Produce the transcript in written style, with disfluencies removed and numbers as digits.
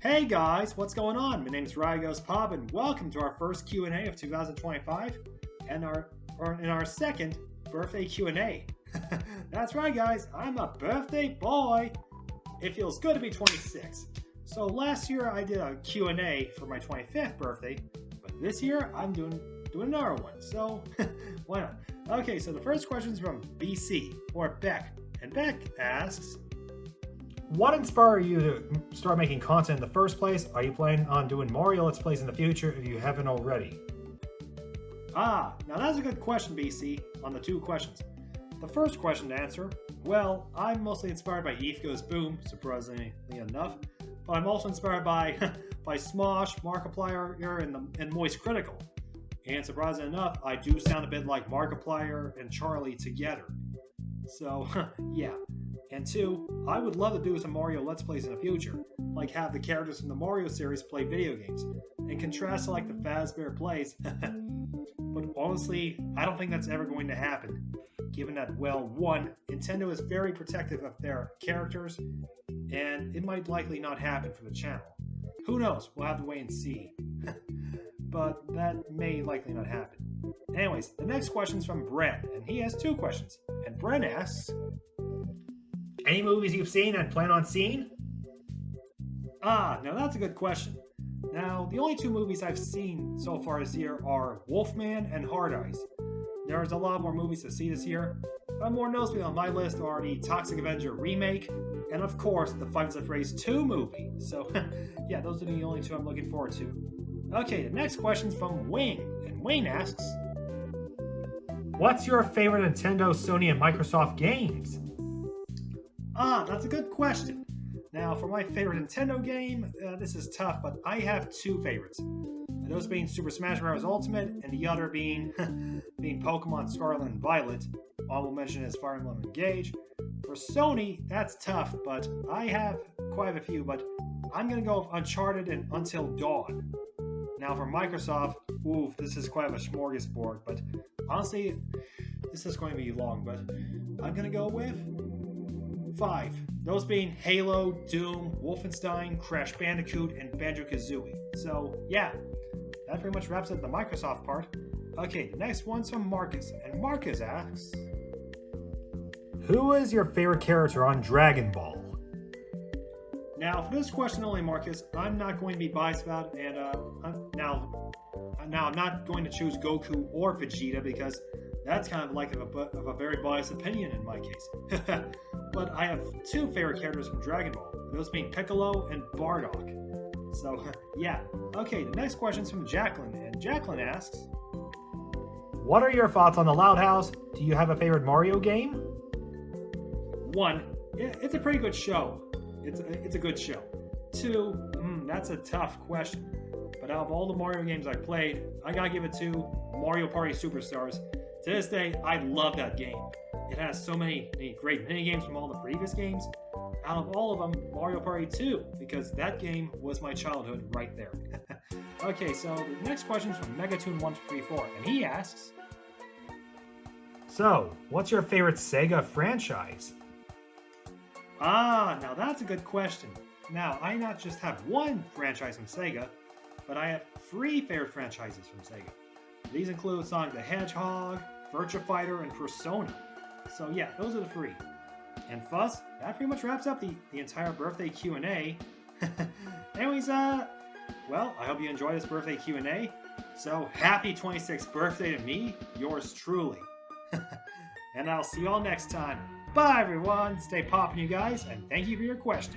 Hey guys, what's going on? My name's Poppin. Welcome to our first Q&A of 2025 and our second birthday Q&A. That's right guys, I'm a birthday boy. It feels good to be 26. So last year I did a Q&A for my 25th birthday, but this year I'm doing another one. So why not? Okay, so the first question is from BC or Beck, and Beck asks, what inspired you to start making content in the first place? Are you planning on doing Mario Let's Plays in the future if you haven't already? Now that's a good question, BC, on the two questions. The first question to answer, well, I'm mostly inspired by Eve Goes Boom, surprisingly enough, but I'm also inspired by Smosh, Markiplier, and Moist Critical. And surprisingly enough, I do sound a bit like Markiplier and Charlie together. So, yeah. And two, I would love to do some Mario Let's Plays in the future, like have the characters from the Mario series play video games, and contrast to like the Fazbear plays. But honestly, I don't think that's ever going to happen, given that, well, one, Nintendo is very protective of their characters, and it might likely not happen for the channel. Who knows, we'll have to wait and see. But that may likely not happen. Anyways, the next question's from Bren, and he has two questions. And Bren asks, any movies you've seen and plan on seeing? Now that's a good question. Now, the only two movies I've seen so far this year are Wolfman and Hard Eyes. There's a lot more movies to see this year, but more notably on my list are the Toxic Avenger remake, and of course, the Five Nights at Freddy's 2 movie. So, yeah, those are the only two I'm looking forward to. Okay, the next question's from Wayne, and Wayne asks, what's your favorite Nintendo, Sony, and Microsoft games? That's a good question. Now, for my favorite Nintendo game, this is tough, but I have two favorites. Those being Super Smash Bros. Ultimate, and the other being Pokemon Scarlet and Violet. Honorable mention is Fire Emblem Engage. For Sony, that's tough, but I have quite a few, but I'm going to go with Uncharted and Until Dawn. Now, for Microsoft, this is quite of a smorgasbord, but honestly, this is going to be long, but I'm going to go with 5. Those being Halo, Doom, Wolfenstein, Crash Bandicoot, and Banjo-Kazooie. So, yeah, that pretty much wraps up the Microsoft part. Okay, the next one's from Marcus, and Marcus asks, who is your favorite character on Dragon Ball? Now, for this question only, Marcus, I'm not going to be biased about it, and I'm not going to choose Goku or Vegeta because that's kind of like of a very biased opinion in my case. But I have two favorite characters from Dragon Ball, those being Piccolo and Bardock. So, yeah. Okay, the next question's from Jacqueline, and Jacqueline asks, what are your thoughts on the Loud House? Do you have a favorite Mario game? 1, it's a pretty good show. It's a good show. 2, that's a tough question. But out of all the Mario games I played, I gotta give it to Mario Party Superstars. To this day, I love that game. It has so many great mini-games from all the previous games. Out of all of them, Mario Party 2, because that game was my childhood right there. Okay, so the next question is from Megatoon134, and he asks, so, what's your favorite Sega franchise? Now that's a good question. Now, I not just have one franchise from Sega, but I have 3 favorite franchises from Sega. These include Sonic the Hedgehog, Virtua Fighter, and Persona. So yeah, those are the 3. And thus, that pretty much wraps up the entire birthday Q&A. Anyways, well, I hope you enjoyed this birthday Q&A. So happy 26th birthday to me, yours truly. And I'll see you all next time. Bye everyone, stay poppin' you guys, and thank you for your questions.